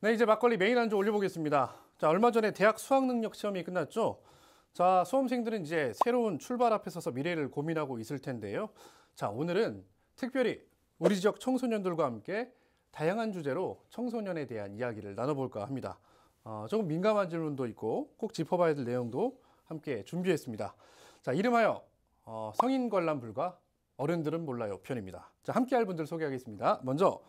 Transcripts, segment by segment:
네, 이제 막걸리 메인 안주 올려보겠습니다. 자, 얼마 전에 대학 수학능력 시험이 끝났죠? 자, 수험생들은 이제 새로운 출발 앞에 서서 미래를 고민하고 있을 텐데요. 자, 오늘은 특별히 우리 지역 청소년들과 함께 다양한 주제로 청소년에 대한 이야기를 나눠볼까 합니다. 조금 민감한 질문도 있고 꼭 짚어봐야 될 내용도 함께 준비했습니다. 자, 이름하여 성인 관람 불가, 어른들은 몰라요 편입니다. 자, 함께 할 분들 소개하겠습니다. 먼저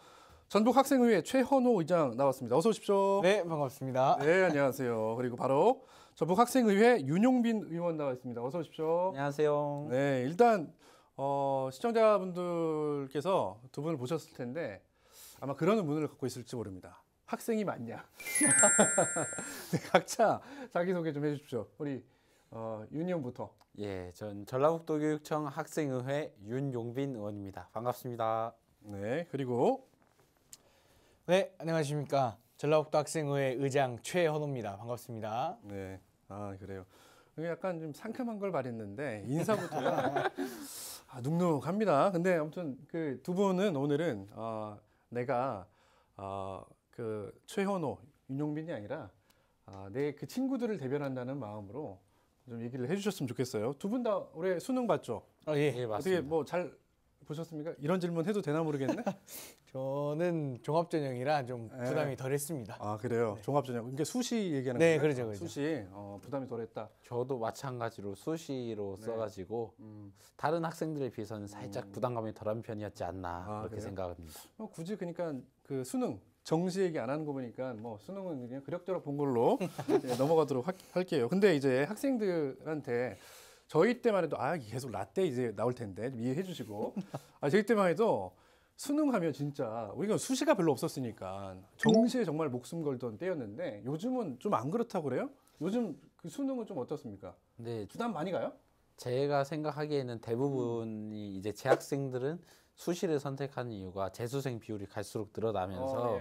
전북학생의회 최헌호 의장 나왔습니다. 어서 오십시오. 네, 반갑습니다. 네, 안녕하세요. 그리고 바로 전북학생의회 윤용빈 의원 나와 있습니다. 어서 오십시오. 안녕하세요. 네, 일단 시청자분들께서 두 분을 보셨을 텐데 아마 그런 의문을 갖고 있을지 모릅니다. 학생이 맞냐? 네, 각자 자기소개 좀 해주십시오. 우리 윤 의원부터. 예, 전 전라북도교육청 학생의회 윤용빈 의원입니다. 반갑습니다. 네, 그리고 네, 안녕하십니까. 전라북도 학생의회 의장 최헌호입니다. 반갑습니다. 네, 그래요. 약간 좀 상큼한 걸 말했는데 인사부터가 눅눅합니다. 근데 아무튼 그 두 분은 오늘은 내가 그 최헌호, 윤용빈이 아니라 내 그 친구들을 대변한다는 마음으로 좀 얘기를 해주셨으면 좋겠어요. 두 분 다 올해 수능 봤죠? 예. 예, 맞습니다. 어떻게 뭐 잘 보셨습니까? 이런 질문 해도 되나 모르겠네. 저는 종합전형이라 좀 부담이 덜했습니다. 그래요. 네. 종합전형. 그러니까 수시 얘기하는 네, 거예요? 그렇죠. 수시 부담이 덜했다. 저도 마찬가지로 수시로 네. 써가지고 다른 학생들에 비해서는 살짝 부담감이 덜한 편이었지 않나 그렇게 그래요? 생각합니다. 굳이 그러니까 그 수능 정시 얘기 안 하는 거 보니까 뭐 수능은 그냥 그럭저럭 본 걸로 넘어가도록 할게요. 근데 이제 학생들한테 저희 때만 해도 계속 라떼 이제 나올 텐데 좀 이해해 주시고 저희 때만 해도 수능하면 진짜 우리가 수시가 별로 없었으니까 정시에 정말 목숨 걸던 때였는데 요즘은 좀 안 그렇다고 그래요? 요즘 그 수능은 좀 어떻습니까? 근데 부담 많이 가요? 제가 생각하기에는 대부분이 이제 재학생들은 수시를 선택하는 이유가 재수생 비율이 갈수록 늘어나면서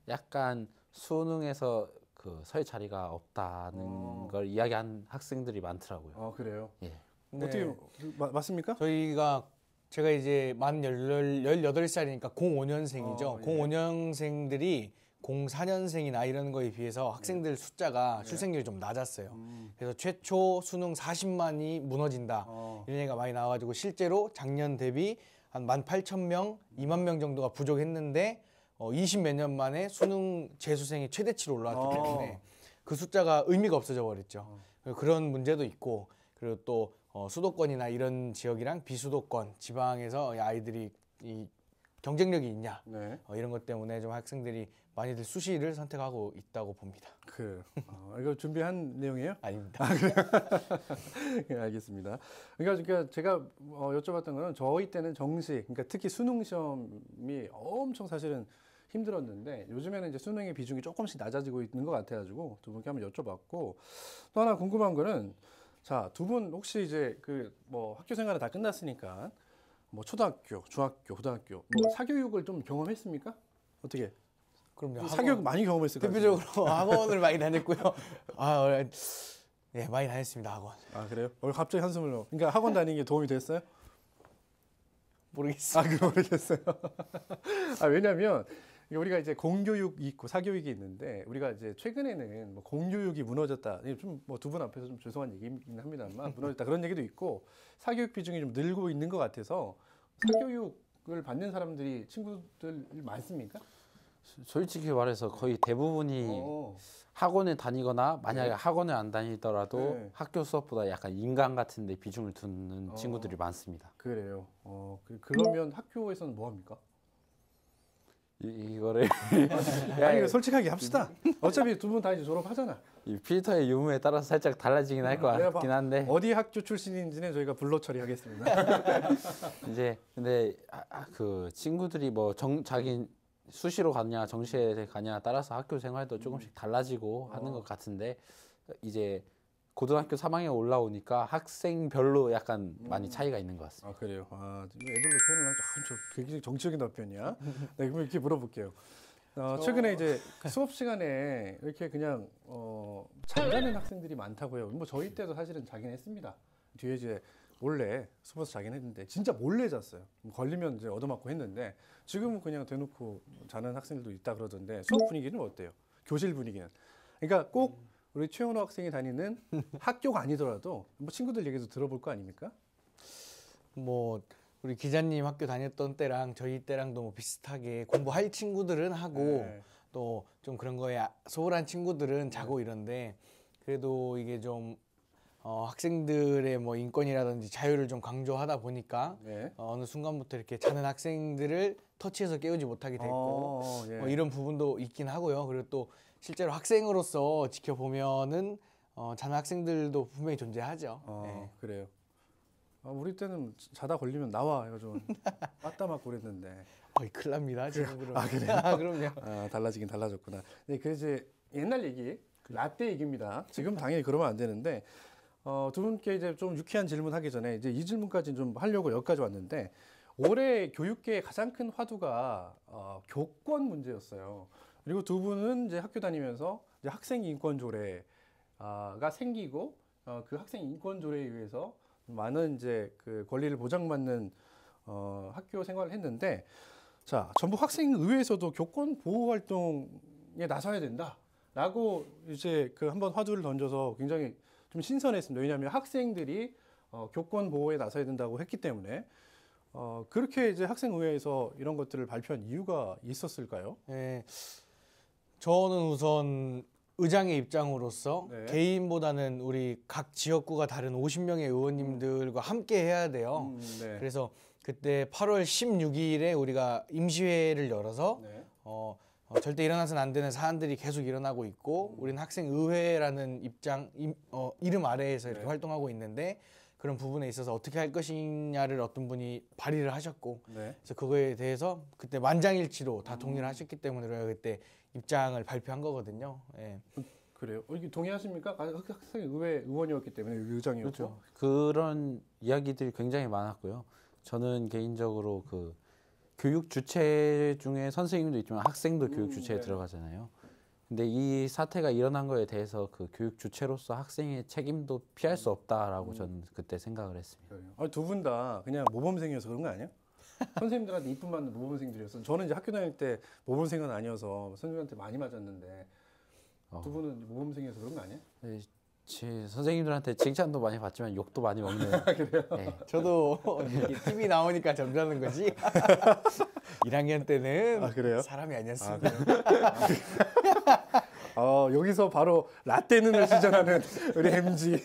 약간 수능에서 그 설 자리가 없다는 걸 이야기한 학생들이 많더라고요. 그래요? 예. 네. 어떻게 맞습니까? 제가 이제 만 18살이니까 05년생이죠. 예. 05년생들이 04년생이나 이런 거에 비해서 학생들 숫자가 출생률이 좀 낮았어요. 그래서 최초 수능 40만이 무너진다. 이런 얘기가 많이 나와가지고 실제로 작년 대비 한 18,000명, 2만 명 정도가 부족했는데 20 몇 년 만에 수능 재수생이 최대치로 올라왔기 때문에 그 숫자가 의미가 없어져 버렸죠. 그런 문제도 있고 그리고 또 수도권이나 이런 지역이랑 비수도권, 지방에서 아이들이 이 경쟁력이 있냐 이런 것 때문에 좀 학생들이 많이들 수시를 선택하고 있다고 봅니다. 이거 준비한 내용이에요? 아닙니다. 네, 알겠습니다. 그러니까 제가 여쭤봤던 거는 저희 때는 정시, 그러니까 특히 수능 시험이 엄청 사실은 힘들었는데 요즘에는 이제 수능의 비중이 조금씩 낮아지고 있는 것 같아가지고 두 분께 한번 여쭤봤고 또 하나 궁금한 거는 자, 두 분 혹시 이제 그 뭐 학교 생활이 다 끝났으니까 뭐 초등학교, 중학교, 고등학교 뭐 사교육을 좀 경험했습니까? 어떻게? 그럼요. 사교육 많이 경험했을 것 같아요. 대표적으로 학원을 많이 다녔고요. 네, 많이 다녔습니다, 학원. 그래요? 갑자기 한숨을 넣어. 그러니까 학원 다니는 게 도움이 됐어요? 모르겠어요. 그거 모르겠어요. 왜냐면 우리가 이제 공교육이 있고 사교육이 있는데 우리가 이제 최근에는 뭐 공교육이 무너졌다. 좀 뭐 두 분 앞에서 좀 죄송한 얘기긴 합니다만 무너졌다 그런 얘기도 있고 사교육 비중이 좀 늘고 있는 것 같아서 사교육을 받는 사람들이 친구들 많습니까? 솔직히 말해서 거의 대부분이 학원에 다니거나 만약에 학원을 안 다니더라도 학교 수업보다 약간 인강 같은 데 비중을 두는 친구들이 많습니다. 그래요. 그러면 학교에서는 뭐 합니까? 이거를 이거 솔직하게 합시다. 어차피 두 분 다 이제 졸업하잖아. 이 필터의 유무에 따라서 살짝 달라지긴 할 것 같긴 한데 어디 학교 출신인지는 저희가 불러 처리하겠습니다. 이제 근데 그 친구들이 뭐 자기 수시로 가냐 정시에 가냐 따라서 학교 생활도 조금씩 달라지고 하는 것 같은데 이제 고등학교 3학년 올라오니까 학생별로 약간 많이 차이가 있는 것 같습니다. 그래요. 애들로 표현을 하죠. 저 굉장히 정치적인 답변이야. 네, 그럼 이렇게 물어볼게요. 최근에 이제 수업 시간에 이렇게 그냥 잠자는 학생들이 많다고요. 뭐 저희 때도 사실은 자긴 했습니다. 뒤에 이제 몰래 숨어서 자긴 했는데 진짜 몰래 잤어요. 걸리면 이제 얻어맞고 했는데 지금은 그냥 대놓고 자는 학생들도 있다 그러던데 수업 분위기는 어때요? 교실 분위기는. 그러니까 꼭 우리 최현우 학생이 다니는 학교가 아니더라도 뭐 친구들 얘기도 들어볼 거 아닙니까? 뭐 우리 기자님 학교 다녔던 때랑 저희 때랑도 뭐 비슷하게 공부할 친구들은 하고 네. 또 좀 그런 거에 소홀한 친구들은 자고 이런데 그래도 이게 좀 학생들의 뭐 인권이라든지 자유를 좀 강조하다 보니까 네. 어느 순간부터 이렇게 자는 학생들을 터치해서 깨우지 못하게 됐고 예. 뭐 이런 부분도 있긴 하고요. 그리고 또 실제로 학생으로서 지켜보면은 자는 학생들도 분명히 존재하죠. 네. 그래요. 우리 때는 자다 걸리면 나와 이거 좀 빠따 맞고 그랬는데. 큰일 납니다. 지금 그러면. 그래요? 그럼요. 달라지긴 달라졌구나. 네, 그 이제 옛날 얘기, 라떼 얘기입니다. 지금 당연히 그러면 안 되는데 두 분께 이제 좀 유쾌한 질문 하기 전에 이제 이 질문까지 좀 하려고 여기까지 왔는데 올해 교육계의 가장 큰 화두가 교권 문제였어요. 그리고 두 분은 이제 학교 다니면서 이제 학생 인권 조례가 생기고 그 학생 인권 조례에 의해서 많은 이제 그 권리를 보장받는 학교 생활을 했는데 자 전북 학생의회에서도 교권 보호 활동에 나서야 된다라고 이제 그 한번 화두를 던져서 굉장히 좀 신선했습니다. 왜냐하면 학생들이 교권 보호에 나서야 된다고 했기 때문에 그렇게 이제 학생의회에서 이런 것들을 발표한 이유가 있었을까요? 네. 저는 우선 의장의 입장으로서 네. 개인보다는 우리 각 지역구가 다른 50명의 의원님들과 함께 해야 돼요. 네. 그래서 그때 8월 16일에 우리가 임시회를 열어서 네. 절대 일어나서는 안 되는 사안들이 계속 일어나고 있고 우리는 학생의회라는 이름 아래에서 이렇게 네. 활동하고 있는데 그런 부분에 있어서 어떻게 할 것이냐를 어떤 분이 발의를 하셨고 네. 그래서 그거에 대해서 그때 만장일치로 다 동의를 하셨기 때문에 우리가 그때 입장을 발표한 거거든요. 예. 그래요? 이게 동의하십니까? 학생의회 의원이었기 때문에 의장이었죠. 그렇죠. 그런 이야기들이 굉장히 많았고요. 저는 개인적으로 그 교육 주체 중에 선생님도 있지만 학생도 교육 주체에 네. 들어가잖아요. 근데 이 사태가 일어난 거에 대해서 그 교육 주체로서 학생의 책임도 피할 수 없다라고 저는 그때 생각을 했습니다. 두 분 다 그냥 모범생이어서 그런 거 아니에요? 선생님들한테 이쁨 받는 모범생들이었어. 저는 이제 학교 다닐 때 모범생은 아니어서 선생님한테 많이 맞았는데 두 분은 모범생이어서 그런 거 아니에요? 네, 제 선생님들한테 칭찬도 많이 받지만 욕도 많이 먹는. 네. 저도 이렇게 TV 나오니까 점잖은 거지. 1학년 때는 그래요? 사람이 아니었습니다. 여기서 바로 라떼는을 시전하는 우리 MG.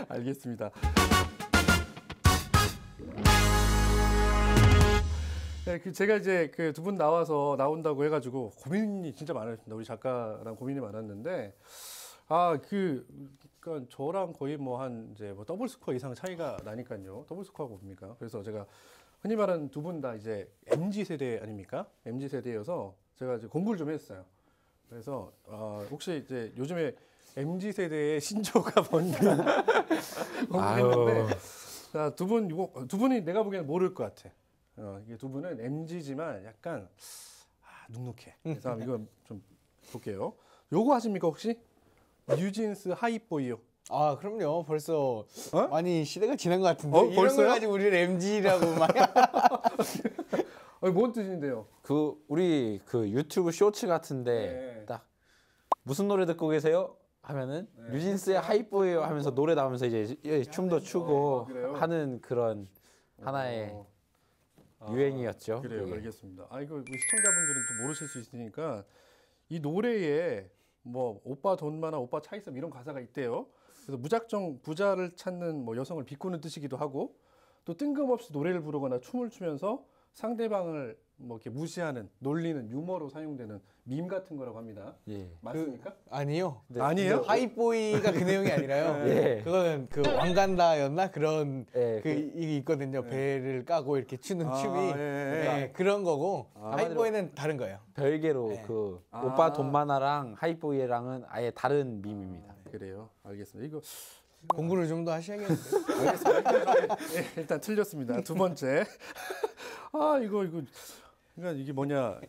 알겠습니다. 네, 제가 이제 그 두 분 나온다고 해가지고 고민이 진짜 많았습니다. 우리 작가랑 고민이 많았는데, 그러니까 저랑 거의 뭐 한 이제 뭐 더블 스코어 이상 차이가 나니까요. 더블 스코어가 뭡니까? 그래서 제가 흔히 말하는 두 분 다 이제 MZ 세대 아닙니까? MZ 세대여서 제가 이제 공부를 좀 했어요. 그래서 혹시 이제 요즘에 MZ 세대의 신조가 뭔지 공부했는데, 자, 두 분이 내가 보기에는 모를 것 같아. 이게 두 분은 MZ지만 약간 눅눅해. 그래서 이거 좀 볼게요. 요거 하십니까 혹시? 뉴진스 하이보이요. 그럼요. 벌써 많이 시대가 지난 것 같은데 이런 벌써요? 걸 가지고 우리를 MZ라고 막. 뭔 뜻인데요? 그 우리 그 유튜브 쇼츠 같은데 네. 딱 무슨 노래 듣고 계세요? 하면은 뉴진스의 하이보이요 하면서 노래 나오면서 이제 춤도 추고 그래요? 하는 그런 하나의 유행이었죠. 그래요. 그게. 알겠습니다. 이거 우리 시청자분들은 또 모르실 수 있으니까 이 노래에 뭐 오빠 돈 많아, 오빠 차 있음 이런 가사가 있대요. 그래서 무작정 부자를 찾는 뭐 여성을 비꼬는 뜻이기도 하고 또 뜬금없이 노래를 부르거나 춤을 추면서 상대방을 뭐 이렇게 무시하는 놀리는 유머로 사용되는 밈 같은 거라고 합니다. 예. 맞습니까? 아니요. 아니에요? 하이보이가 그 내용이 아니라요. 예. 그거는 그 왕간다였나 그런 예, 이게 있거든요. 배를 까고 이렇게 추는 춤이 예. 그런 거고 하이보이는 다른 거예요. 별개로 그 오빠 돈 많아랑 하이보이랑은 아예 다른 밈입니다. 그래요. 알겠습니다. 이거 공부를 좀 더 하셔야겠는데. 알겠습니다. 일단 틀렸습니다. 두 번째. 이거 그러니까 이게 뭐냐?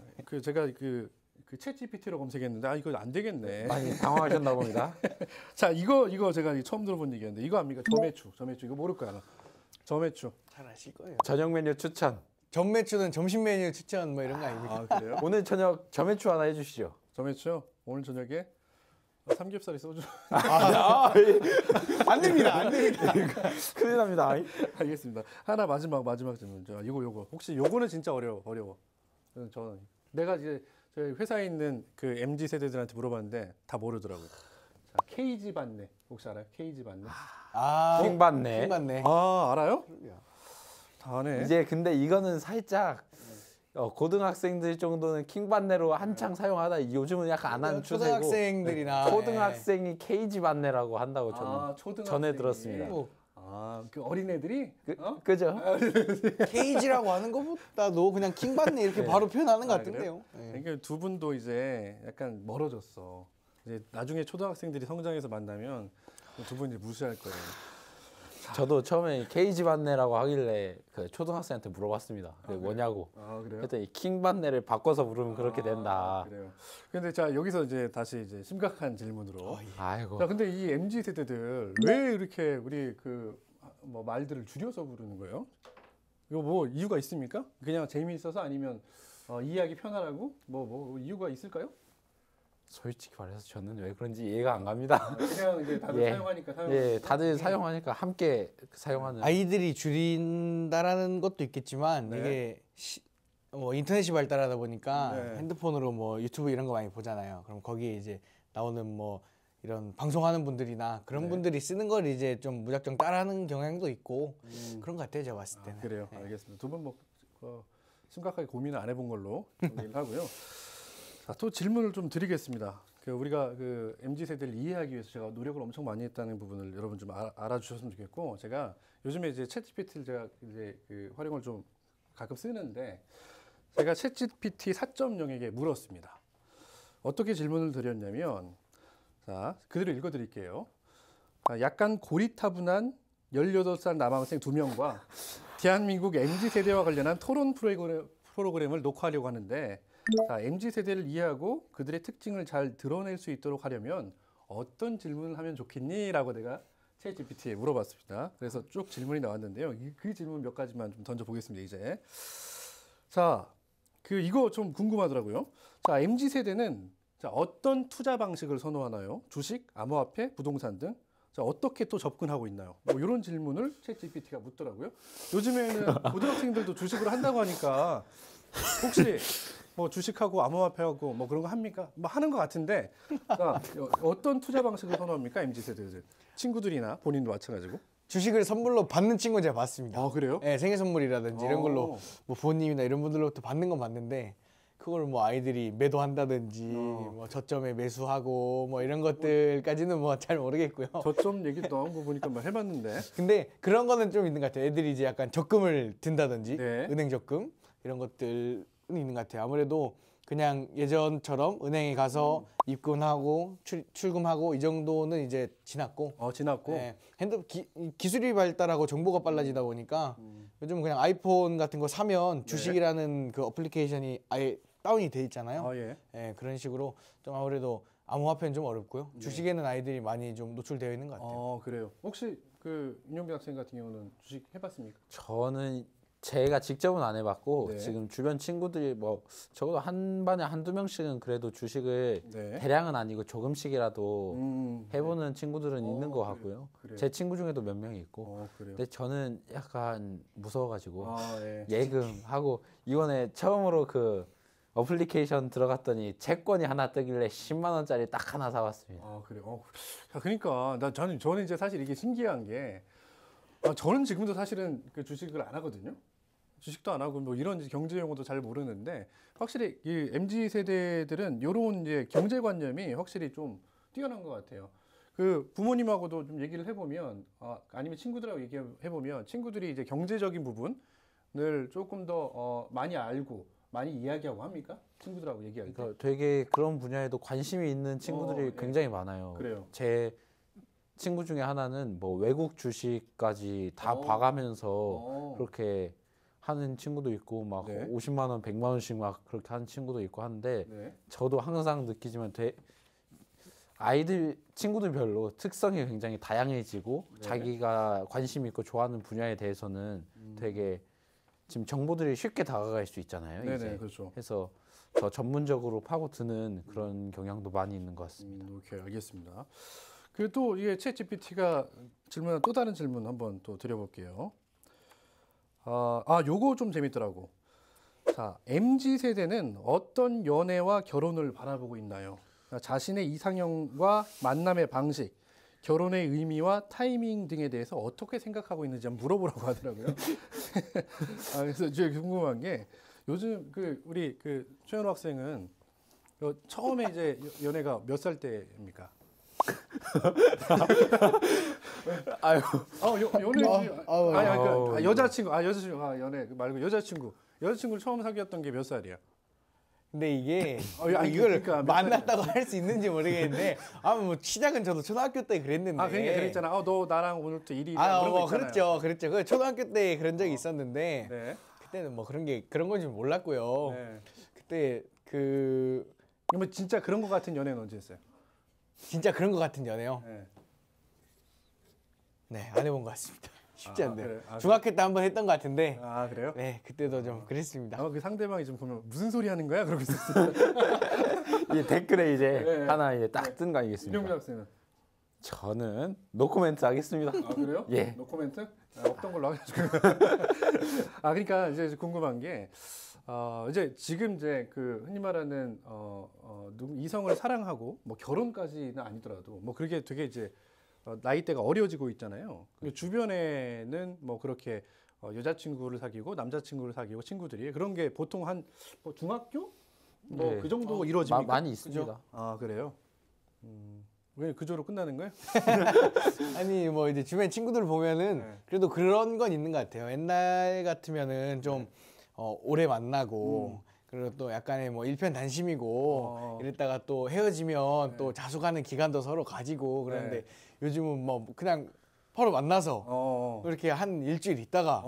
제가 챗 GPT로 검색했는데 이거 안 되겠네. 많이 당황하셨나 봅니다. 자, 이거 제가 처음 들어본 얘기였는데 이거 압니까? 점매추 이거 모를 거야. 점매추. 잘 아실 거예요. 저녁 메뉴 추천. 전매추는 점심 메뉴 추천 뭐 이런 거 아닙니까? 그래요? 오늘 저녁 점매추 하나 해주시죠. 점매추. 오늘 저녁에 삼겹살이 소주. 안 됩니다. 안 됩니다. 큰일 납니다. 알겠습니다. 하나 마지막 질문. 요거 혹시 요거는 진짜 어려워. 저는 내가 이제 저희 회사에 있는 그 MZ 세대들한테 물어봤는데 다 모르더라고요. 자, 케이지 반내 혹시 알아요? 케이지 반내? 킹받네. 킹받네. 아 알아요? 다 아네. 이제 근데 이거는 살짝 고등학생들 정도는 킹받네로 한창 사용하다 요즘은 약간 안 하는 추세고 초등학생들이나 초등학생이 케이지 받네라고 한다고 저는 초등학생이. 전에 들었습니다. 그 어린애들이 그죠? 케이지라고 하는 것보다도 그냥 킹받네 이렇게 바로 표현하는 것 아, 같은데요. 네. 그러니까 두 분도 이제 약간 멀어졌어. 이제 나중에 초등학생들이 성장해서 만나면 두 분이 무시할 거예요. 저도 처음에 케이지 받네라고 하길래 그 초등학생한테 물어봤습니다. 그게 뭐냐고. 그래요? 그랬더니 킹 받네를 바꿔서 부르면 그렇게 된다. 그래요. 근데 자 여기서 이제 다시 이제 심각한 질문으로. 아이고. 자 근데 이 MZ 세대들 왜 이렇게 우리 그 뭐 말들을 줄여서 부르는 거예요? 이거 뭐 이유가 있습니까? 그냥 재미있어서 아니면 이해하기 편하라고? 뭐 이유가 있을까요? 솔직히 말해서 저는 왜 그런지 이해가 안 갑니다. 그냥 이제 다들 예. 사용하니까 예, 다들 사용하니까 함께 사용하는. 아이들이 줄인다라는 것도 있겠지만 네. 이게 뭐 인터넷이 발달하다 보니까 네. 핸드폰으로 뭐 유튜브 이런 거 많이 보잖아요. 그럼 거기에 이제 나오는 뭐 이런 방송하는 분들이나 그런 네. 분들이 쓰는 걸 이제 좀 무작정 따라하는 경향도 있고 그런 것 같아요. 제가 봤을 때는. 그래요. 네. 알겠습니다. 두 분 뭐 심각하게 고민을 안 해본 걸로 얘기를 하고요. 자, 또 질문을 좀 드리겠습니다. 우리가 그 MZ 세대를 이해하기 위해서 제가 노력을 엄청 많이 했다는 부분을 여러분 좀 알아주셨으면 좋겠고, 제가 요즘에 이제 챗GPT를 제가 이제 그 활용을 좀 가끔 쓰는데, 제가 챗GPT 4.0에게 물었습니다. 어떻게 질문을 드렸냐면, 자 그대로 읽어드릴게요. 약간 고리타분한 18살 남학생 2명과 대한민국 MZ 세대와 관련한 토론 프로그램을 녹화하려고 하는데, 자, MZ 세대를 이해하고 그들의 특징을 잘 드러낼 수 있도록 하려면 어떤 질문을 하면 좋겠니? 라고 내가 챗GPT에 물어봤습니다. 그래서 쭉 질문이 나왔는데요. 그 질문 몇 가지만 좀 던져보겠습니다, 이제. 자, 이거 좀 궁금하더라고요. 자, MZ 세대는 자, 어떤 투자 방식을 선호하나요? 주식, 암호화폐, 부동산 등? 자, 어떻게 또 접근하고 있나요? 뭐 이런 질문을 챗GPT가 묻더라고요. 요즘에는 고등학생들도 주식을 한다고 하니까 혹시 뭐 주식하고 암호화폐하고 뭐 그런 거 합니까? 뭐 하는 것 같은데, 자, 어떤 투자 방식을 선호합니까? MZ 세대들 친구들이나 본인도 마찬가지고. 주식을 선물로 받는 친구 제가 봤습니다. 아 그래요? 네, 생일 선물이라든지 이런 걸로 뭐 부모님이나 이런 분들로부터 받는 건 봤는데 그걸 뭐 아이들이 매도한다든지 뭐 저점에 매수하고 뭐 이런 것들까지는 뭐 잘 모르겠고요. 저점 얘기 나온 거 보니까 뭐 해봤는데. 근데 그런 거는 좀 있는 것 같아요. 애들이 이제 약간 적금을 든다든지 네. 은행 적금 이런 것들은 있는 것 같아요. 아무래도 그냥 예전처럼 은행에 가서 입금하고 출금하고 이 정도는 이제 지났고. 지났고. 네, 기술이 발달하고 정보가 빨라지다 보니까 요즘 그냥 아이폰 같은 거 사면 주식이라는 그 어플리케이션이 아예 다운이 돼 있잖아요. 예. 네, 그런 식으로 좀 아무래도 암호화폐는 좀 어렵고요. 주식에는 아이들이 많이 좀 노출되어 있는 것 같아요. 그래요. 혹시 윤용빈 학생 같은 경우는 주식 해봤습니까? 저는 제가 직접은 안 해봤고 네. 지금 주변 친구들이 뭐 적어도 한 반에 한두 명씩은 그래도 주식을 네. 대량은 아니고 조금씩이라도 해보는 친구들은 있는 것 그래요. 같고요. 그래요. 제 친구 중에도 몇 명 있고. 그래요. 근데 저는 약간 무서워가지고 예. 예금하고 이번에 처음으로 그 어플리케이션 들어갔더니 채권이 하나 뜨길래 10만 원짜리 딱 하나 사왔습니다. 그래요. 자, 그러니까 저는 이제 사실 이게 신기한 게 저는 지금도 사실은 그 주식을 안 하거든요. 주식도 안 하고 뭐 이런 경제 용어도 잘 모르는데 확실히 이 MZ 세대들은 이런 이제 경제관념이 확실히 좀 뛰어난 것 같아요. 그 부모님하고도 좀 얘기를 해보면 아니면 친구들하고 얘기해보면 친구들이 이제 경제적인 부분을 조금 더 많이 알고 많이 이야기하고 합니까? 친구들하고 얘기할 때. 그러니까 되게 그런 분야에도 관심이 있는 친구들이 굉장히 많아요. 그래요. 제 친구 중에 하나는 뭐 외국 주식까지 다 봐가면서 그렇게 하는 친구도 있고 막 네. 50만 원, 100만 원씩 막 그렇게 하는 친구도 있고 하는데 네. 저도 항상 느끼지만 친구들별로 특성이 굉장히 다양해지고 자기가 관심 있고 좋아하는 분야에 대해서는 되게 지금 정보들이 쉽게 다가갈 수 있잖아요. 네네, 이제. 그렇죠. 그래서 더 전문적으로 파고드는 그런 경향도 많이 있는 것 같습니다. 오케이, 알겠습니다. 그리고 또 이게 챗GPT가 질문한 또 다른 질문 한번 또 드려볼게요. 요거 좀 재밌더라고. 자, MZ 세대는 어떤 연애와 결혼을 바라보고 있나요? 자신의 이상형과 만남의 방식, 결혼의 의미와 타이밍 등에 대해서 어떻게 생각하고 있는지 한번 물어보라고 하더라고요. 그래서 제가 궁금한 게 요즘 우리 최현우 학생은 처음에 이제 연애가 몇 살 때입니까? 아유. 연애 여자친구 연애 말고 여자친구를 처음 사귀었던 게 몇 살이야? 근데 이게 이걸 이걸 만났다고 할 수 있는지 모르겠는데 뭐 시작은 저도 초등학교 때 그랬는데 그러니까 그랬잖아. 너 나랑 오늘부터 일이 그런 거 있잖아요. 그랬죠. 그 초등학교 때 그런 적이 있었는데 네. 그때는 뭐 그런 건지 몰랐고요. 네. 그때 그러면 진짜 그런 거 같은 연애는 언제 했어요? 진짜 그런 거 같은 연애요. 네, 안 해본 것 같습니다. 쉽지 않네요. 그래. 중학교 때 한번 했던 것 같은데. 그래요? 네, 그때도 좀 그랬습니다. 그 상대방이 좀 보면 무슨 소리 하는 거야? 그러고 있었어요. 이 댓글에 이제 네. 하나 이제 딱 뜬 거 아니겠습니까? 이병민 학생은 저는 노코멘트 하겠습니다. 그래요? 예. 노코멘트? 없던 걸로 하가지고. 그러니까 이제 궁금한 게 이제 지금 이제 흔히 말하는 이성을 사랑하고 뭐 결혼까지는 아니더라도 뭐 그렇게 되게 이제 나이대가 어려지고 있잖아요. 근데 주변에는 뭐 그렇게 여자친구를 사귀고 남자친구를 사귀고 친구들이 그런 게 보통 한 중학교 뭐 네. 그 정도 이루어집니까? 많이 있습니다. 그래요? 왜 그저로 끝나는 거예요? 아니 뭐 이제 주변 친구들 보면은 네. 그래도 그런 건 있는 것 같아요. 옛날 같으면은 좀 오래 만나고 그리고 또 약간의 뭐 일편단심이고 이랬다가 또 헤어지면 또 자숙하는 기간도 서로 가지고 그러는데 요즘은 뭐 그냥 바로 만나서 그렇게 한 일주일 있다가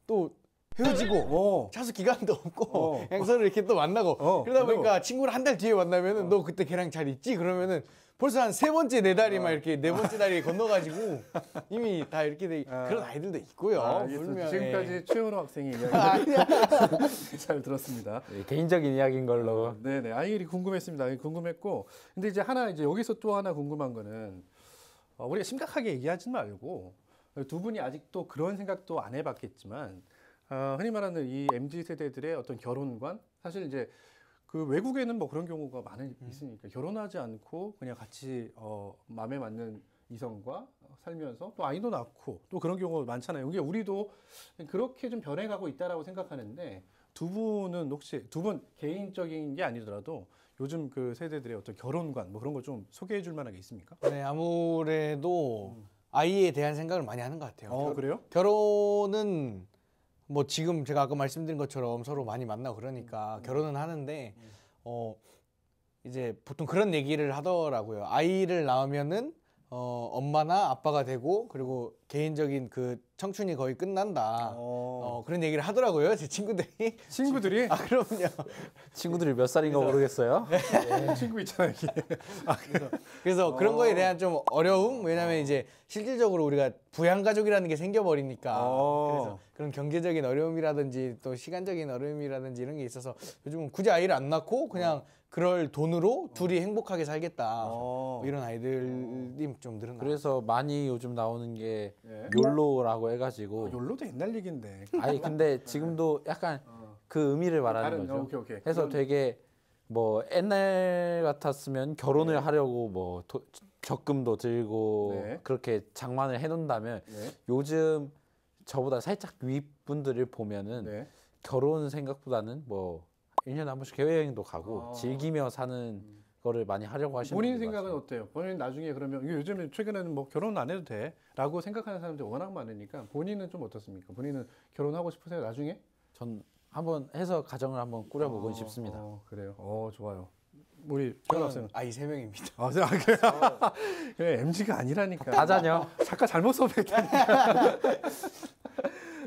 또 헤어지고 자숙 기간도 없고 그냥 서로 이렇게 또 만나고 그러다 보니까 친구를 한 달 뒤에 만나면은 너 그때 걔랑 잘 있지? 그러면은 벌써 한 세 번째 네 달이 막 이렇게 네 번째 달이 건너가지고 이미 다 이렇게 그런 아이들도 있고요. 물면, 지금까지 최현우 학생이 이야기 잘 들었습니다. 네, 개인적인 이야기인 걸로. 네네. 이게 궁금했습니다. 궁금했고, 근데 이제 여기서 또 하나 궁금한 거는 우리가 심각하게 얘기하지 말고 두 분이 아직도 그런 생각도 안 해봤겠지만 흔히 말하는 이 MZ 세대들의 어떤 결혼관 사실 이제 외국에는 뭐 그런 경우가 많이 있으니까 결혼하지 않고 그냥 같이 마음에 맞는 이성과 살면서 또 아이도 낳고 또 그런 경우가 많잖아요. 이게 우리도 그렇게 좀 변해가고 있다라고 생각하는데 두 분은 혹시 두 분 개인적인 게 아니더라도 요즘 그 세대들의 어떤 결혼관 뭐 그런 거 좀 소개해 줄 만한 게 있습니까? 네, 아무래도 아이에 대한 생각을 많이 하는 것 같아요. 그래요? 결혼은 뭐 지금 제가 아까 말씀드린 것처럼 서로 많이 만나고 그러니까 결혼은 하는데 이제 보통 그런 얘기를 하더라고요. 아이를 낳으면은 엄마나 아빠가 되고 그리고 개인적인 그 청춘이 거의 끝난다. 그런 얘기를 하더라고요. 제 친구들이. 친구들이? 그럼요. 친구들이 몇 살인가 모르겠어요. 친구 있잖아요. 그래서 그런 거에 대한 좀 어려움? 왜냐면 이제 실질적으로 우리가 부양가족이라는 게 생겨버리니까. 그래서 그런 경제적인 어려움이라든지 또 시간적인 어려움이라든지 이런 게 있어서 요즘은 굳이 아이를 안 낳고 그냥 그럴 돈으로 둘이 행복하게 살겠다. 뭐 이런 아이들이 좀 늘어나. 그래서 많이 요즘 나오는 게 욜로라고 해가지고. 욜로도 옛날 얘기인데. 근데 지금도 약간 그 의미를 말하는 거죠. 오케이. 그래서 되게 뭐 옛날 같았으면 결혼을 하려고 뭐 적금도 들고 그렇게 장만을 해놓는다면 요즘 저보다 살짝 윗분들을 보면은 결혼 생각보다는 뭐 1년에 한 번씩 해외여행도 가고 즐기며 사는 거를 많이 하려고 하시는 본인 분들 생각은 많습니다. 어때요? 본인 나중에 그러면 요즘에 최근에는 뭐 결혼 안 해도 돼라고 생각하는 사람들이 워낙 많으니까 본인은 좀 어떻습니까? 본인은 결혼하고 싶으세요? 나중에? 전 한번 해서 가정을 한번 꾸려보고 싶습니다. 그래요. 좋아요. 우리 최현 학생은 아이 3명입니다. 그래 MZ가 아니라니까. 다자녀. 잠깐 잘못 섭외했다니까.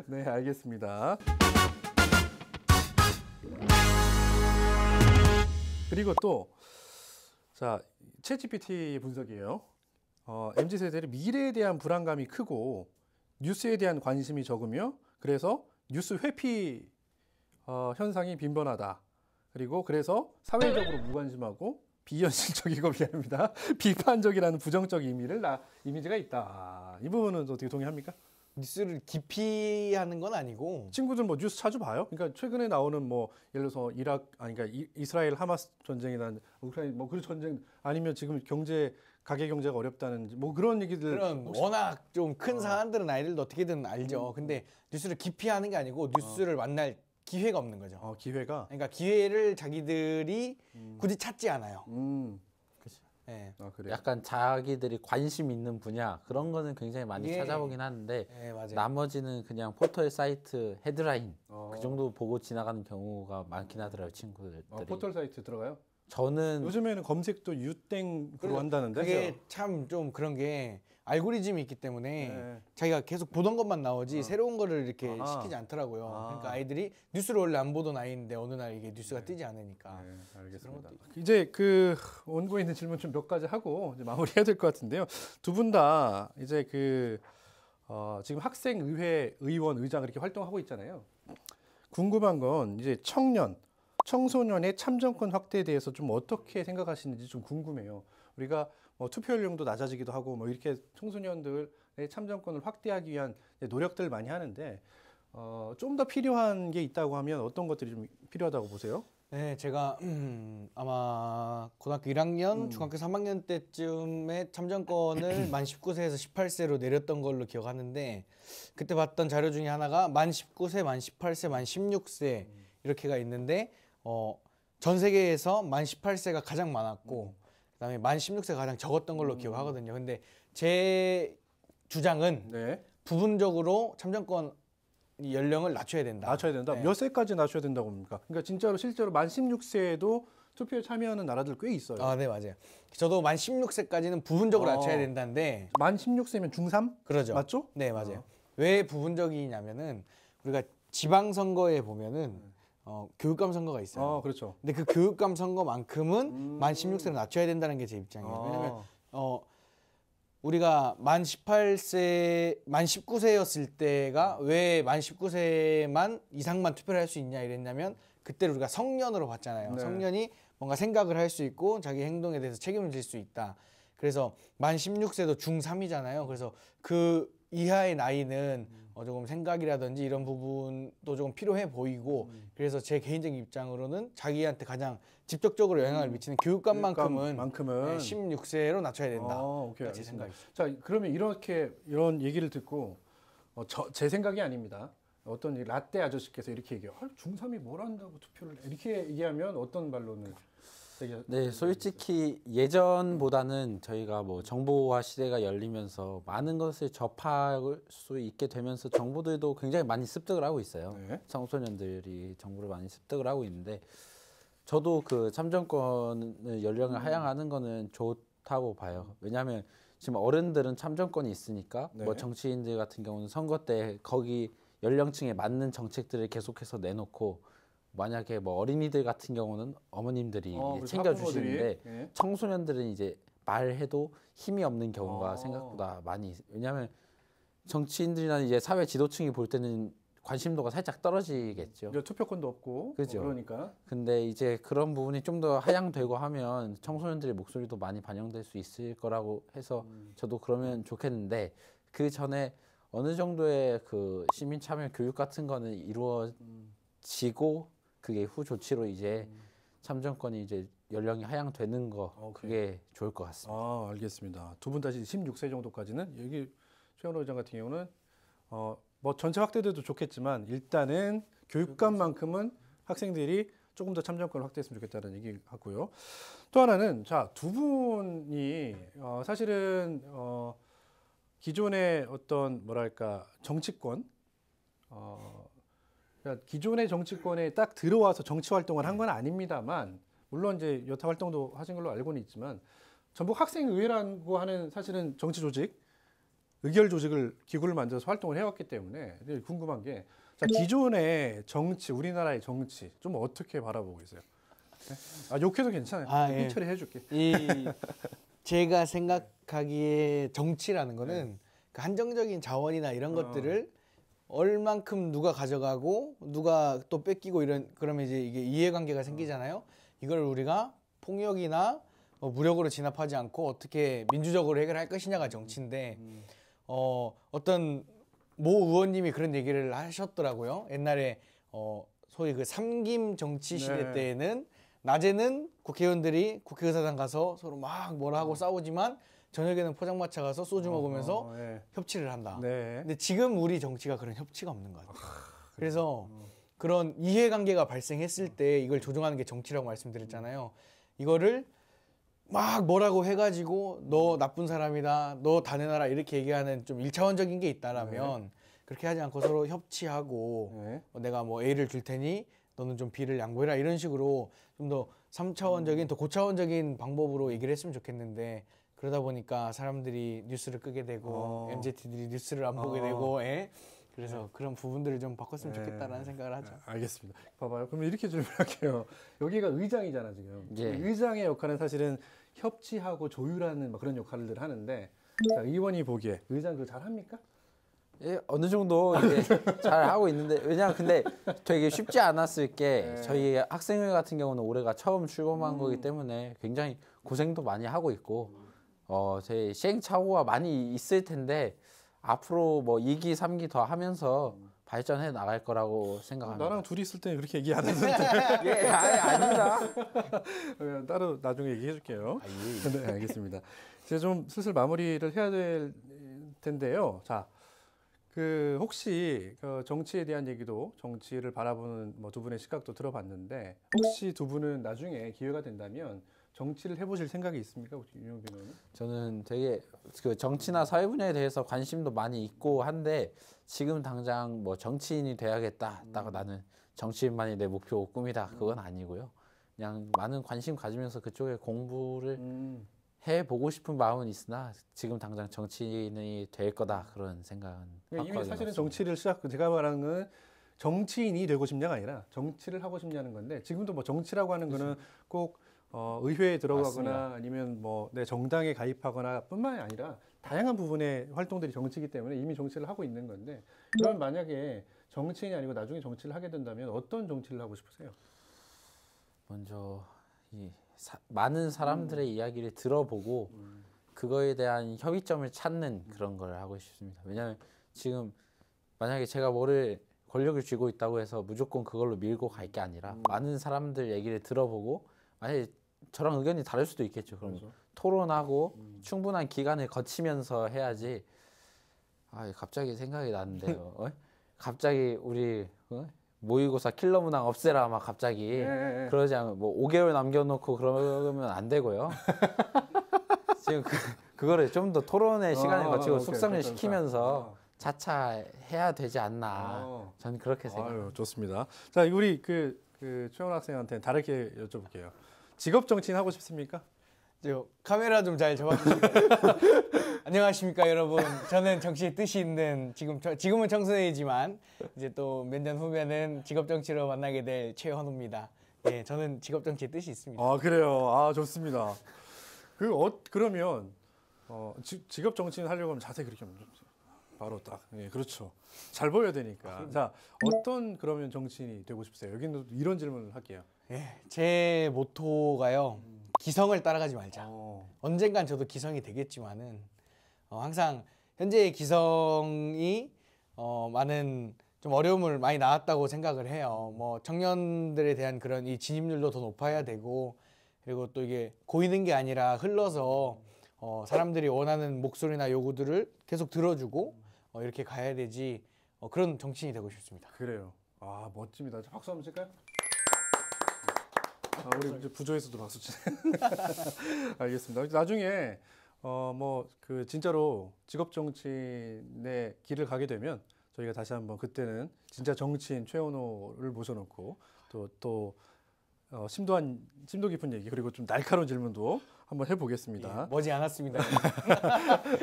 네, 알겠습니다. 그리고 또 자, 챗GPT 분석이에요. MZ 세대는 미래에 대한 불안감이 크고 뉴스에 대한 관심이 적으며 그래서 뉴스 회피 현상이 빈번하다. 그리고 그래서 사회적으로 무관심하고 비현실적이고 미안합니다. 비판적이라는 부정적 이미지가 있다. 이 부분은 어떻게 동의합니까? 뉴스를 기피하는 건 아니고 친구들 뭐 뉴스 자주 봐요? 그러니까 최근에 나오는 뭐 예를 들어서 그러니까 이스라엘 하마스 전쟁이나 우크라이나 뭐 그런 전쟁 아니면 지금 가계 경제가 어렵다는 뭐 그런 얘기들 그런 워낙 좀 큰 사안들은 아이들도 어떻게든 알죠. 근데 뉴스를 기피하는 게 아니고 뉴스를 만날 기회가 없는 거죠. 기회가 그러니까 기회를 자기들이 굳이 찾지 않아요. 네. 그래요. 약간 자기들이 관심 있는 분야 그런 거는 굉장히 많이 예. 찾아보긴 하는데 네, 맞아요. 나머지는 그냥 포털 사이트 헤드라인 그 정도 보고 지나가는 경우가 많긴 하더라고요, 친구들이. 포털 사이트 들어가요? 저는 요즘에는 검색도 유땡으로 한다는데. 그게 참 좀 그런 게 알고리즘이 있기 때문에 네. 자기가 계속 보던 것만 나오지 새로운 거를 이렇게 아하. 시키지 않더라고요. 그러니까 아이들이 뉴스를 원래 안 보던 아이인데 어느 날 이게 뉴스가 뜨지 않으니까. 네, 알겠습니다. 이제 그 원고에 있는 질문 좀 몇 가지 하고 이제 마무리해야 될 것 같은데요. 두 분 다 이제 지금 학생의회 의원 의장 이렇게 활동하고 있잖아요. 궁금한 건 이제 청소년의 참정권 확대에 대해서 좀 어떻게 생각하시는지 좀 궁금해요. 우리가 뭐 투표 연령도 낮아지기도 하고 뭐 이렇게 청소년들의 참정권을 확대하기 위한 노력들을 많이 하는데 좀 더 필요한 게 있다고 하면 어떤 것들이 좀 필요하다고 보세요? 네, 제가 아마 고등학교 1학년, 중학교 3학년 때쯤에 참정권을 만 19세에서 18세로 내렸던 걸로 기억하는데 그때 봤던 자료 중에 하나가 만 19세, 만 18세, 만 16세 이렇게가 있는데 전 세계에서 만 18세가 가장 많았고 그다음에 만 16세가 가장 적었던 걸로 기억하거든요. 근데 제 주장은 네. 부분적으로 참정권 연령을 낮춰야 된다. 낮춰야 된다. 네. 몇 세까지 낮춰야 된다고 봅니까? 그러니까 실제로 만 16세에도 투표에 참여하는 나라들 꽤 있어요. 아, 네, 맞아요. 저도 만 16세까지는 부분적으로 낮춰야 된다는데 만 16세면 중3? 그러죠. 맞죠? 네, 맞아요. 왜 부분적이냐면은 우리가 지방선거에 보면은 교육감 선거가 있어요. 그렇죠. 근데 그 교육감 선거만큼은 만 16세로 낮춰야 된다는 게 제 입장이에요. 왜냐면 우리가 만 18세, 만 19세였을 때가 왜 만 19세만 이상만 투표를 할 수 있냐 이랬냐면 그때 우리가 성년으로 봤잖아요. 네. 성년이 뭔가 생각을 할 수 있고 자기 행동에 대해서 책임을 질 수 있다. 그래서 만 16세도 중3이잖아요. 그래서 그 이하의 나이는 조금 생각이라든지 이런 부분도 조금 필요해 보이고 그래서 제 개인적인 입장으로는 자기한테 가장 직접적으로 영향을 미치는 교육감만큼은 16세로 낮춰야 된다. 오케이, 제 알겠습니다. 생각이죠. 자, 그러면 이런 얘기를 듣고 제 생각이 아닙니다. 어떤 라떼 아저씨께서 이렇게 얘기해요. 중3이 뭘 한다고 투표를 해? 이렇게 얘기하면 어떤 반론을 네, 솔직히 예전보다는 저희가 뭐 정보화 시대가 열리면서 많은 것을 접할 수 있게 되면서 정보들도 굉장히 많이 습득을 하고 있어요. 네. 청소년들이 정보를 많이 습득을 하고 있는데 저도 그 참정권을 연령을 하향하는 거는 좋다고 봐요. 왜냐하면 지금 어른들은 참정권이 있으니까 네. 뭐 정치인들 같은 경우는 선거 때 거기 연령층에 맞는 정책들을 계속해서 내놓고 만약에 뭐 어린이들 같은 경우는 어머님들이 이제 챙겨주시는데 네. 청소년들은 이제 말해도 힘이 없는 경우가 생각보다 많이 왜냐하면 정치인들이나 이제 사회 지도층이 볼 때는 관심도가 살짝 떨어지겠죠. 투표권도 없고 그죠. 그러니까 근데 이제 그런 부분이 좀 더 하향되고 하면 청소년들의 목소리도 많이 반영될 수 있을 거라고 해서 저도 그러면 좋겠는데 그 전에 어느 정도의 그 시민 참여 교육 같은 거는 이루어지고 그게 후 조치로 이제 참정권이 이제 연령이 하향되는 거 그게 좋을 것 같습니다. 알겠습니다. 두 분 다시 16세 정도까지는 여기 최현호 의장 같은 경우는 뭐 전체 확대돼도 좋겠지만 일단은 교육감만큼은 학생들이 조금 더 참정권을 확대했으면 좋겠다는 얘기 같고요. 또 하나는 두 분이 사실은 기존의 어떤 뭐랄까 정치권 그러니까 기존의 정치권에 딱 들어와서 정치 활동을 한 건 아닙니다만 물론 이제 여타 활동도 하신 걸로 알고는 있지만 전북 학생의회라고 하는 사실은 정치 조직 의결 조직을 기구를 만들어서 활동을 해왔기 때문에 궁금한 게 기존의 정치 우리나라의 정치 좀 어떻게 바라보고 계세요? 네? 욕해도 괜찮아요. 예. 처리 해줄게. 제가 생각하기에 정치라는 거는 그 한정적인 자원이나 이런 것들을 얼만큼 누가 가져가고 누가 또 뺏기고 그러면 이제 이게 이해관계가 생기잖아요. 이걸 우리가 폭력이나 무력으로 진압하지 않고 어떻게 민주적으로 해결할 것이냐가 정치인데 어떤 모 의원님이 그런 얘기를 하셨더라고요. 옛날에 소위 그 삼김 정치 시대 때에는 낮에는 국회의원들이 국회의사당 가서 서로 막 뭐라 하고 싸우지만 저녁에는 포장마차 가서 소주 먹으면서 협치를 한다. 근데 지금 우리 정치가 그런 협치가 없는 것 같아요. 그래서 그런 이해관계가 발생했을 때 이걸 조정하는 게 정치라고 말씀드렸잖아요. 이거를 막 뭐라고 해가지고 너 나쁜 사람이다, 너 다 내놔라 이렇게 얘기하는 좀 1차원적인 게 있다라면 그렇게 하지 않고 서로 협치하고 내가 뭐 A를 줄 테니 너는 좀 B를 양보해라 이런 식으로 좀 더 3차원적인 더 고차원적인 방법으로 얘기를 했으면 좋겠는데 그러다 보니까 사람들이 뉴스를 끄게 되고 MZ들이 뉴스를 안 보게 되고 그래서 그런 부분들을 좀 바꿨으면 좋겠다라는 생각을 하죠. 알겠습니다. 봐봐요. 그럼 이렇게 질문할게요. 여기가 의장이잖아 지금. 예. 의장의 역할은 사실은 협치하고 조율하는 막 그런 역할을 하는데 자, 의원이 보기에 의장 그거 잘합니까? 예, 어느 정도 이제 잘 하고 있는데 왜냐면 근데 되게 쉽지 않았을 게 저희 학생회 같은 경우는 올해가 처음 출범한 거기 때문에 굉장히 고생도 많이 하고 있고 제 시행착오가 많이 있을 텐데 앞으로 뭐 2기, 3기 더 하면서 발전해 나갈 거라고 생각합니다. 나랑 둘이 있을 때 그렇게 얘기 안 했는데. 예, 아닙니다. 따로 나중에 얘기해 줄게요. 예. 네, 알겠습니다. 이제 좀 슬슬 마무리를 해야 될 텐데요. 자, 그 혹시 그 정치에 대한 얘기도 정치를 바라보는 뭐 두 분의 시각도 들어봤는데 혹시 두 분은 나중에 기회가 된다면 정치를 해보실 생각이 있습니까, 윤영빈 의원은? 저는 되게 그 정치나 사회 분야에 대해서 관심도 많이 있고 한데 지금 당장 뭐 정치인이 돼야겠다. 딱 나는 정치인만이 내 목표 꿈이다. 그건 아니고요. 그냥 많은 관심 가지면서 그쪽에 공부를 해보고 싶은 마음은 있으나 지금 당장 정치인이 될 거다 그런 생각은 이미 사실은 없습니다. 정치를 제가 말하는 건 정치인이 되고 싶냐가 아니라 정치를 하고 싶냐는 건데 지금도 뭐 정치라고 하는 거는 꼭 의회에 들어가거나 맞습니다. 아니면 뭐 내 정당에 가입하거나 뿐만이 아니라 다양한 부분의 활동들이 정치이기 때문에 이미 정치를 하고 있는 건데 그러면 만약에 정치인이 아니고 나중에 정치를 하게 된다면 어떤 정치를 하고 싶으세요? 먼저 많은 사람들의 이야기를 들어보고 그거에 대한 협의점을 찾는 그런 걸 하고 싶습니다. 왜냐하면 지금 만약에 제가 뭐를 권력을 쥐고 있다고 해서 무조건 그걸로 밀고 갈 게 아니라 많은 사람들 얘기를 들어보고 만약에 저랑 의견이 다를 수도 있겠죠. 그럼 토론하고 충분한 기간을 거치면서 해야지. 갑자기 생각이 나는데요. 갑자기 우리 모의고사 킬러 문항 없애라 막 갑자기 그러지 않으면 뭐 5개월 남겨놓고 그러면 안 되고요. 지금 그거를 좀 더 토론의 시간을 거치고 숙성을 시키면서 차차 해야 되지 않나. 저는 그렇게 생각합니다. 좋습니다. 자, 우리 그 최원 학생한테 다르게 여쭤볼게요. 직업 정치인 하고 싶습니까? 카메라 좀 잘 잡아주시고 안녕하십니까 여러분. 저는 정치에 뜻이 있는 지금은 청소년이지만 이제 또 몇 년 후면은 직업 정치로 만나게 될 최현우입니다. 네, 저는 직업 정치에 뜻이 있습니다. 그래요. 좋습니다. 그러면 직업 정치인 하려고 하면 자세 그렇게 하면 바로 딱. 예, 그렇죠. 잘 보여야 되니까. 자, 어떤 그러면 정치인이 되고 싶으세요? 여기는 이런 질문을 할게요. 제 모토가요. 기성을 따라가지 말자. 언젠간 저도 기성이 되겠지만은 항상 현재의 기성이 많은 좀 어려움을 많이 낳았다고 생각을 해요. 뭐 청년들에 대한 그런 이 진입률도 더 높아야 되고 그리고 또 이게 고이는 게 아니라 흘러서 사람들이 원하는 목소리나 요구들을 계속 들어주고 이렇게 가야 되지 그런 정치인이 되고 싶습니다. 그래요. 멋집니다. 박수 한번 칠까요? 우리 이제 부조에서도 박수 치네. 알겠습니다. 나중에 뭐 그 진짜로 직업 정치인의 길을 가게 되면 저희가 다시 한번 그때는 진짜 정치인 최원호를 모셔놓고 또 심도 깊은 얘기 그리고 좀 날카로운 질문도 한번 해보겠습니다. 머지 않았습니다.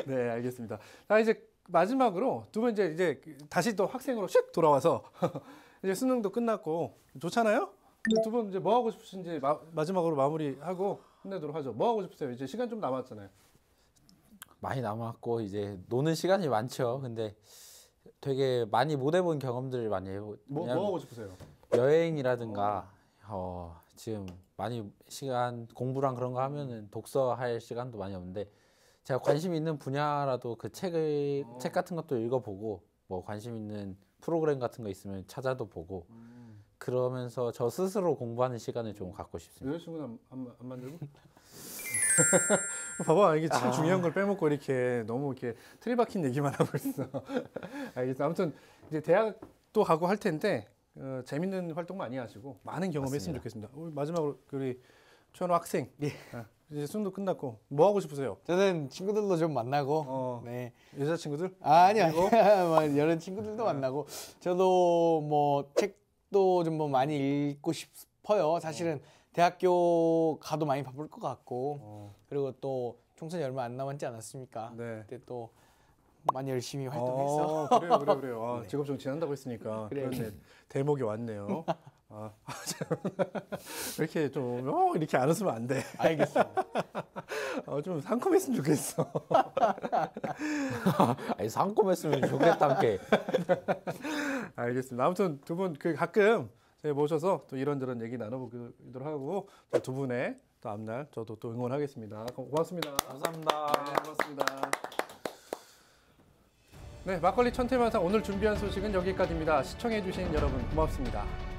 네, 알겠습니다. 자, 이제 마지막으로 두 분 이제 다시 또 학생으로 슉 돌아와서 이제 수능도 끝났고 좋잖아요. 두 분 이제 뭐 하고 싶으신지 마지막으로 마무리하고 끝내도록 하죠. 뭐 하고 싶으세요? 이제 시간 좀 남았잖아요. 많이 남았고 이제 노는 시간이 많죠. 근데 되게 많이 못 해본 경험들을 많이 해요. 뭐 하고 싶으세요? 여행이라든가 지금 많이 시간 공부랑 그런 거 하면은 독서할 시간도 많이 없는데 제가 관심 있는 분야라도 그 책 같은 것도 읽어보고 뭐 관심 있는 프로그램 같은 거 있으면 찾아도 보고 그러면서 저 스스로 공부하는 시간을 좀 갖고 싶습니다. 여자친구는 안 만들고? 봐봐, 이게 제일 중요한 걸 빼먹고 이렇게 너무 이렇게 틀이 박힌 얘기만 하고 있어. 알겠어. 아무튼 이제 대학도 가고 할 텐데 재밌는 활동 많이 하시고 많은 경험했으면 좋겠습니다. 마지막으로 우리 최원호 학생, 이제 수능도 끝났고 뭐 하고 싶으세요? 저는 친구들도 좀 만나고, 네. 여자친구들? 아니요. 뭐 여러 친구들도 만나고, 저도 뭐 책도 좀 뭐 많이 읽고 싶어요. 사실은 대학교 가도 많이 바쁠 것 같고, 그리고 또 총선이 얼마 안 남았지 않았습니까? 네. 그때 또 많이 열심히 활동해서. 그래요. 네. 직업 정치한다고 했으니까 그래요. 그런데 대목이 왔네요. 이렇게 좀 이렇게 안 웃으면 안 돼. 알겠습니다. 좀 상큼했으면 좋겠어. 아니 상콤했으면 좋겠다 게. 알겠습니다. 아무튼 두 분 가끔 저희 모셔서 또 이런저런 얘기 나눠보기도 하고 두 분의 또 앞날 저도 또 응원하겠습니다. 고맙습니다. 감사합니다. 네, 고맙습니다. 네, 막걸리 천태만상 오늘 준비한 소식은 여기까지입니다. 시청해주신 여러분 고맙습니다.